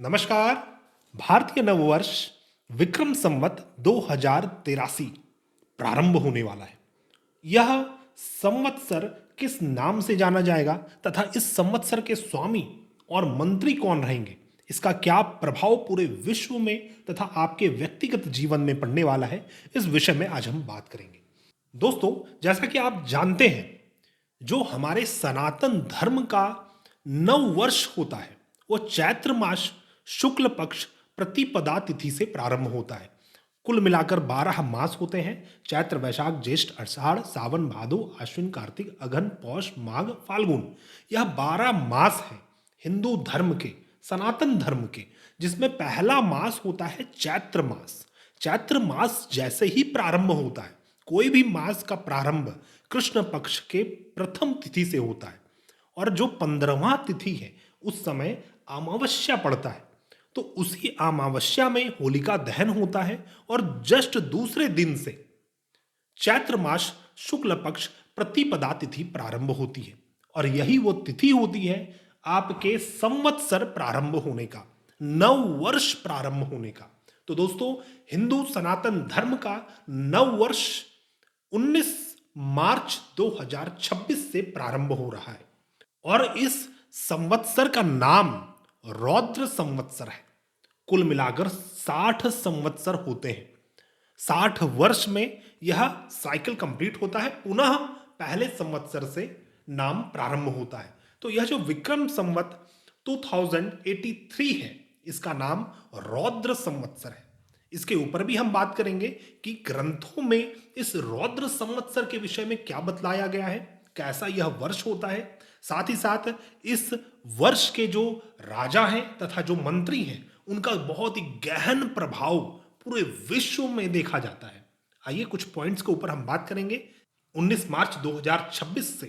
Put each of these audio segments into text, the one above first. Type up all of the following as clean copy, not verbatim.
नमस्कार। भारतीय नववर्ष विक्रम संवत 2083 प्रारंभ होने वाला है। यह संवत्सर किस नाम से जाना जाएगा तथा इस संवत्सर के स्वामी और मंत्री कौन रहेंगे, इसका क्या प्रभाव पूरे विश्व में तथा आपके व्यक्तिगत जीवन में पड़ने वाला है, इस विषय में आज हम बात करेंगे। दोस्तों, जैसा कि आप जानते हैं, जो हमारे सनातन धर्म का नव वर्ष होता है वो चैत्र मास शुक्ल पक्ष प्रतिपदा तिथि से प्रारंभ होता है। कुल मिलाकर 12 मास होते हैं। चैत्र, वैशाख, ज्येष्ठ, आषाढ़, सावन, भादो, आश्विन, कार्तिक, अघन, पौष, माघ, फाल्गुन, यह 12 मास हैं हिंदू धर्म के, सनातन धर्म के, जिसमें पहला मास होता है चैत्र मास। चैत्र मास जैसे ही प्रारंभ होता है, कोई भी मास का प्रारंभ कृष्ण पक्ष के प्रथम तिथि से होता है और जो 15वां तिथि है उस समय अमावस्या पड़ता है। तो उसी अमावस्या में होलिका दहन होता है और जस्ट दूसरे दिन से चैत्र मास शुक्ल पक्ष प्रतिपदा तिथि प्रारंभ होती है और यही वो तिथि होती है आपके संवत्सर प्रारंभ होने का, नव वर्ष प्रारंभ होने का। तो दोस्तों, हिंदू सनातन धर्म का नव वर्ष 19 मार्च 2026 से प्रारंभ हो रहा है और इस संवत्सर का नाम रौद्र संवत्सर है। कुल मिलाकर 60 संवत्सर होते हैं। 60 वर्ष में यह साइकिल कंप्लीट होता है, पुनः पहले संवत्सर से नाम प्रारंभ होता है। तो यह जो विक्रम संवत 2083 है, इसका नाम रौद्र संवत्सर है। इसके ऊपर भी हम बात करेंगे कि ग्रंथों में इस रौद्र संवत्सर के विषय में क्या बतलाया गया है, कैसा यह वर्ष होता है। साथ ही साथ इस वर्ष के जो राजा हैं तथा जो मंत्री हैं, उनका बहुत ही गहन प्रभाव पूरे विश्व में देखा जाता है। आइए कुछ पॉइंट्स के ऊपर हम बात करेंगे। 19 मार्च 2026 से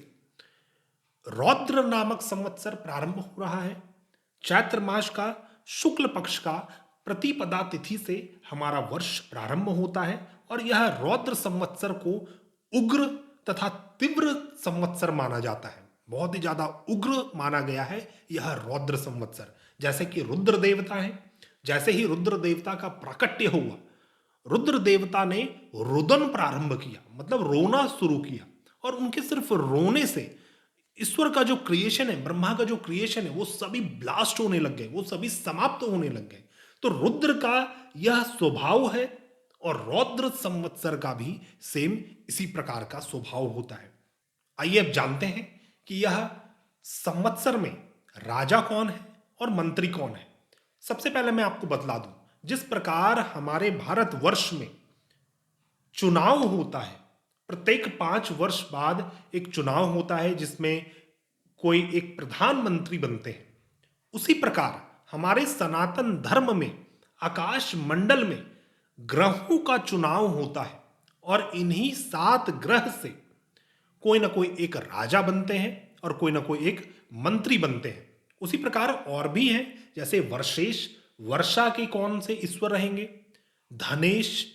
रौद्र नामक संवत्सर प्रारंभ हो रहा है। चैत्र मास का शुक्ल पक्ष का प्रतिपदा तिथि से हमारा वर्ष प्रारंभ होता है और यह रौद्र संवत्सर को उग्र तथा तीव्र संवत्सर माना जाता है। बहुत ही ज्यादा उग्र माना गया है यह रौद्र संवत्सर। जैसे कि रुद्र देवता है, जैसे ही रुद्र देवता का प्राकट्य हुआ, रुद्र देवता ने रुदन प्रारंभ किया, मतलब रोना शुरू किया और उनके सिर्फ रोने से ईश्वर का जो क्रिएशन है, ब्रह्मा का जो क्रिएशन है, वो सभी ब्लास्ट होने लग गए, वो सभी समाप्त होने लग गए। तो रुद्र का यह स्वभाव है और रौद्र संवत्सर का भी सेम इसी प्रकार का स्वभाव होता है। आइए अब जानते हैं कि यह संवत्सर में राजा कौन है और मंत्री कौन है। सबसे पहले मैं आपको बतला दूं, जिस प्रकार हमारे भारतवर्ष में चुनाव होता है, प्रत्येक 5 वर्ष बाद एक चुनाव होता है जिसमें कोई एक प्रधानमंत्री बनते हैं, उसी प्रकार हमारे सनातन धर्म में आकाश मंडल में ग्रहों का चुनाव होता है और इन्हीं 7 ग्रह से कोई ना कोई एक राजा बनते हैं और कोई ना कोई एक मंत्री बनते हैं। उसी प्रकार और भी हैं, जैसे वर्षेश, वर्षा के कौन से ईश्वर रहेंगे, धनेश,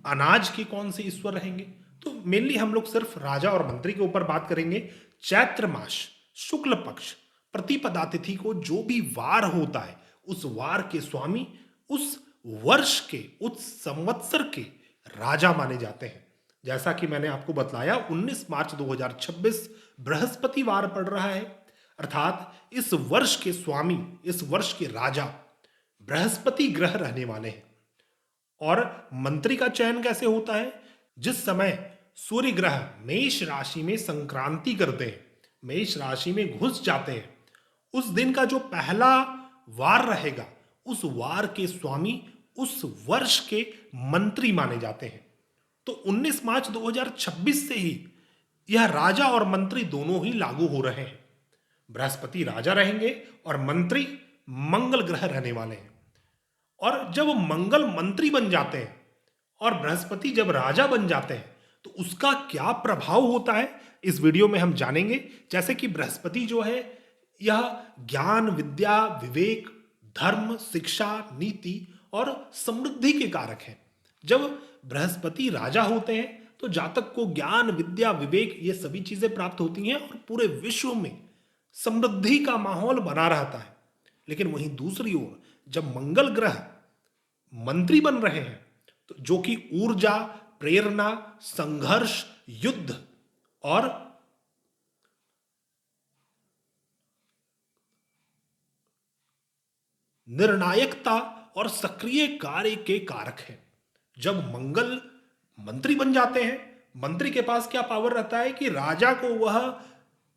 अनाज के कौन से ईश्वर रहेंगे। तो मेनली हम लोग सिर्फ राजा और मंत्री के ऊपर बात करेंगे। चैत्र मास शुक्ल पक्ष प्रतिपदा तिथि को जो भी वार होता है, उस वार के स्वामी उस वर्ष के, उस संवत्सर के राजा माने जाते हैं। जैसा कि मैंने आपको बतलाया, 19 मार्च 2026 बृहस्पतिवार पड़ रहा है, अर्थात इस वर्ष के स्वामी, इस वर्ष के राजा बृहस्पति ग्रह रहने वाले हैं। और मंत्री का चयन कैसे होता है? जिस समय सूर्य ग्रह मेष राशि में संक्रांति करते हैं, मेष राशि में घुस जाते हैं, उस दिन का जो पहला वार रहेगा, उस वार के स्वामी उस वर्ष के मंत्री माने जाते हैं। तो 19 मार्च 2026 से ही यह राजा और मंत्री दोनों ही लागू हो रहे हैं। बृहस्पति राजा रहेंगे और मंत्री मंगल ग्रह रहने वाले हैं। और जब मंगल मंत्री बन जाते हैं और बृहस्पति जब राजा बन जाते हैं, तो उसका क्या प्रभाव होता है, इस वीडियो में हम जानेंगे। जैसे कि बृहस्पति जो है, यह ज्ञान, विद्या, विवेक, धर्म, शिक्षा, नीति और समृद्धि के कारक हैं। जब बृहस्पति राजा होते हैं तो जातक को ज्ञान, विद्या, विवेक, ये सभी चीजें प्राप्त होती हैं और पूरे विश्व में समृद्धि का माहौल बना रहता है। लेकिन वहीं दूसरी ओर जब मंगल ग्रह मंत्री बन रहे हैं तो जो कि ऊर्जा, प्रेरणा, संघर्ष, युद्ध और निर्णायकता और सक्रिय कार्य के कारक हैं। जब मंगल मंत्री बन जाते हैं, मंत्री के पास क्या पावर रहता है कि राजा को वह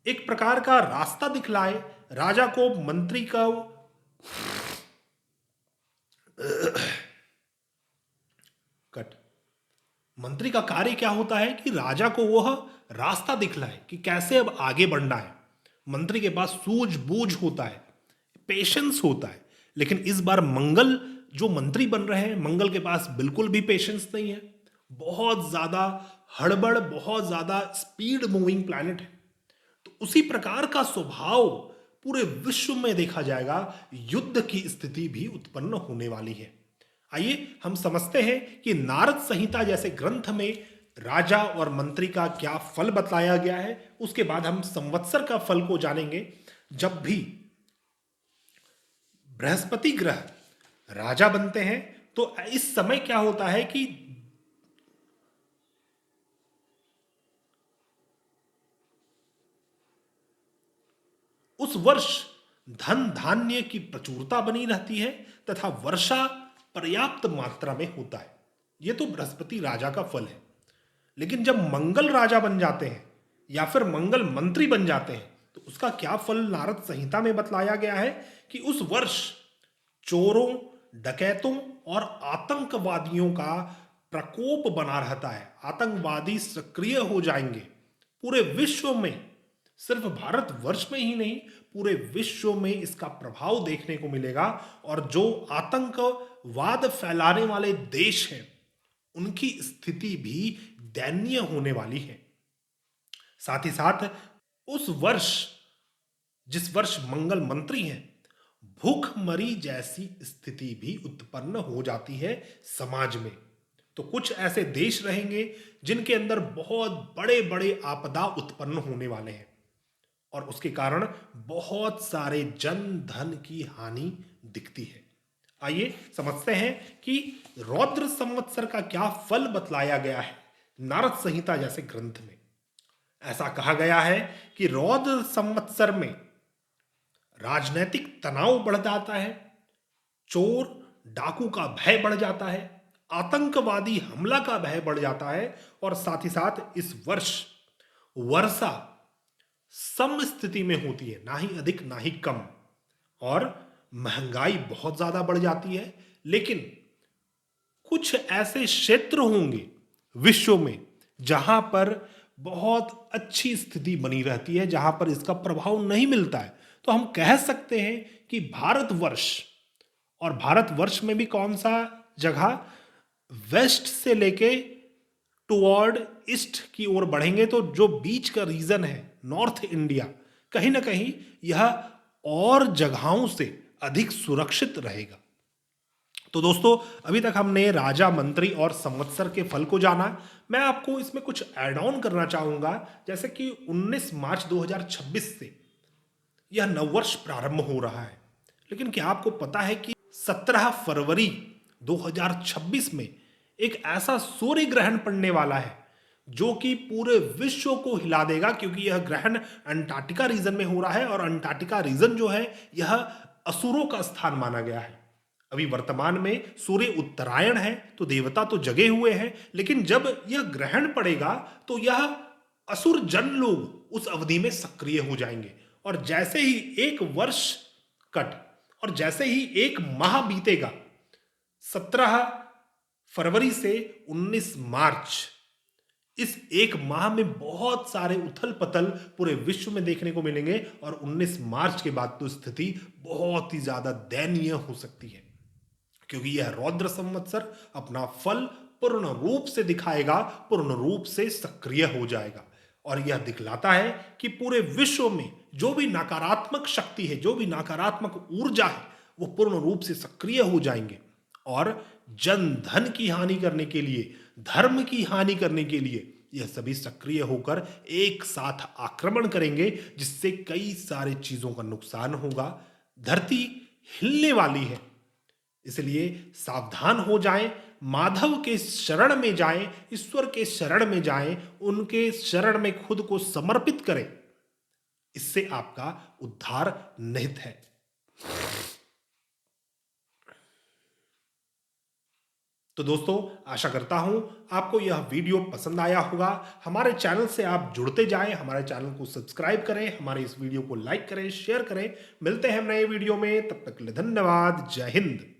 एक प्रकार का रास्ता दिखलाए, राजा को मंत्री का कट मंत्री का कार्य क्या होता है कि राजा को वह रास्ता दिखलाए कि कैसे अब आगे बढ़ना है। मंत्री के पास सूझबूझ होता है, पेशेंस होता है। लेकिन इस बार मंगल जो मंत्री बन रहे हैं, मंगल के पास बिल्कुल भी पेशेंस नहीं है। बहुत ज्यादा हड़बड़, बहुत ज्यादा स्पीड मूविंग प्लैनेट है। तो उसी प्रकार का स्वभाव पूरे विश्व में देखा जाएगा। युद्ध की स्थिति भी उत्पन्न होने वाली है। आइए हम समझते हैं कि नारद संहिता जैसे ग्रंथ में राजा और मंत्री का क्या फल बतलाया गया है। उसके बाद हम संवत्सर का फल को जानेंगे। जब भी बृहस्पति ग्रह राजा बनते हैं तो इस समय क्या होता है कि उस वर्ष धन धान्य की प्रचुरता बनी रहती है तथा वर्षा पर्याप्त मात्रा में होता है। यह तो बृहस्पति राजा का फल है। लेकिन जब मंगल राजा बन जाते हैं या फिर मंगल मंत्री बन जाते हैं तो उसका क्या फल नारद संहिता में बतलाया गया है कि उस वर्ष चोरों, डकैतों और आतंकवादियों का प्रकोप बना रहता है। आतंकवादी सक्रिय हो जाएंगे पूरे विश्व में। सिर्फ भारतवर्ष में ही नहीं, पूरे विश्व में इसका प्रभाव देखने को मिलेगा। और जो आतंकवाद फैलाने वाले देश हैं उनकी स्थिति भी दयनीय होने वाली है। साथ ही साथ उस वर्ष, जिस वर्ष मंगल मंत्री हैं, भूखमरी जैसी स्थिति भी उत्पन्न हो जाती है समाज में। तो कुछ ऐसे देश रहेंगे जिनके अंदर बहुत बड़े बड़े आपदा उत्पन्न होने वाले हैं और उसके कारण बहुत सारे जन धन की हानि दिखती है। आइए समझते हैं कि रौद्र संवत्सर का क्या फल बतलाया गया है नारद संहिता जैसे ग्रंथ में। ऐसा कहा गया है कि रौद्र संवत्सर में राजनैतिक तनाव बढ़ जाता है, चोर डाकू का भय बढ़ जाता है, आतंकवादी हमला का भय बढ़ जाता है और साथ ही साथ इस वर्ष वर्षा सम स्थिति में होती है, ना ही अधिक ना ही कम, और महंगाई बहुत ज्यादा बढ़ जाती है। लेकिन कुछ ऐसे क्षेत्र होंगे विश्व में जहां पर बहुत अच्छी स्थिति बनी रहती है, जहां पर इसका प्रभाव नहीं मिलता है। तो हम कह सकते हैं कि भारतवर्ष, और भारतवर्ष में भी कौन सा जगह, वेस्ट से लेके टुवर्ड ईस्ट की ओर बढ़ेंगे तो जो बीच का रीजन है नॉर्थ इंडिया, कहीं ना कहीं यह और जगहों से अधिक सुरक्षित रहेगा। तो दोस्तों, अभी तक हमने राजा, मंत्री और संवत्सर के फल को जाना। मैं आपको इसमें कुछ ऐड ऑन करना चाहूंगा। जैसे कि 19 मार्च 2026 से यह नववर्ष प्रारंभ हो रहा है। लेकिन क्या आपको पता है कि 17 फरवरी 2026 में एक ऐसा सूर्य ग्रहण पड़ने वाला है जो कि पूरे विश्व को हिला देगा, क्योंकि यह ग्रहण अंटार्कटिका रीजन में हो रहा है और अंटार्कटिका रीजन जो है यह असुरों का स्थान माना गया है। अभी वर्तमान में सूर्य उत्तरायण है तो देवता तो जगे हुए हैं, लेकिन जब यह ग्रहण पड़ेगा तो यह असुर जन लोग उस अवधि में सक्रिय हो जाएंगे। और जैसे ही एक वर्ष कट और जैसे ही एक माह बीतेगा, 17 फरवरी से 19 मार्च, इस एक माह में बहुत सारे उथल पथल पूरे विश्व में देखने को मिलेंगे। और 19 मार्च के बाद तो स्थिति बहुत ही ज्यादा दयनीय हो सकती है, क्योंकि यह रौद्र संवत्सर अपना फल पूर्ण रूप से दिखाएगा, पूर्ण रूप से सक्रिय हो जाएगा। और यह दिखलाता है कि पूरे विश्व में जो भी नकारात्मक शक्ति है, जो भी नकारात्मक ऊर्जा है, वो पूर्ण रूप से सक्रिय हो जाएंगे और जन धन की हानि करने के लिए, धर्म की हानि करने के लिए यह सभी सक्रिय होकर एक साथ आक्रमण करेंगे, जिससे कई सारे चीजों का नुकसान होगा। धरती हिलने वाली है। इसलिए सावधान हो जाएं, माधव के शरण में जाएं, ईश्वर के शरण में जाएं, उनके शरण में खुद को समर्पित करें। इससे आपका उद्धार निहित है। तो दोस्तों, आशा करता हूं आपको यह वीडियो पसंद आया होगा। हमारे चैनल से आप जुड़ते जाएं, हमारे चैनल को सब्सक्राइब करें, हमारे इस वीडियो को लाइक करें, शेयर करें। मिलते हैं नए वीडियो में, तब तक के लिए धन्यवाद। जय हिंद।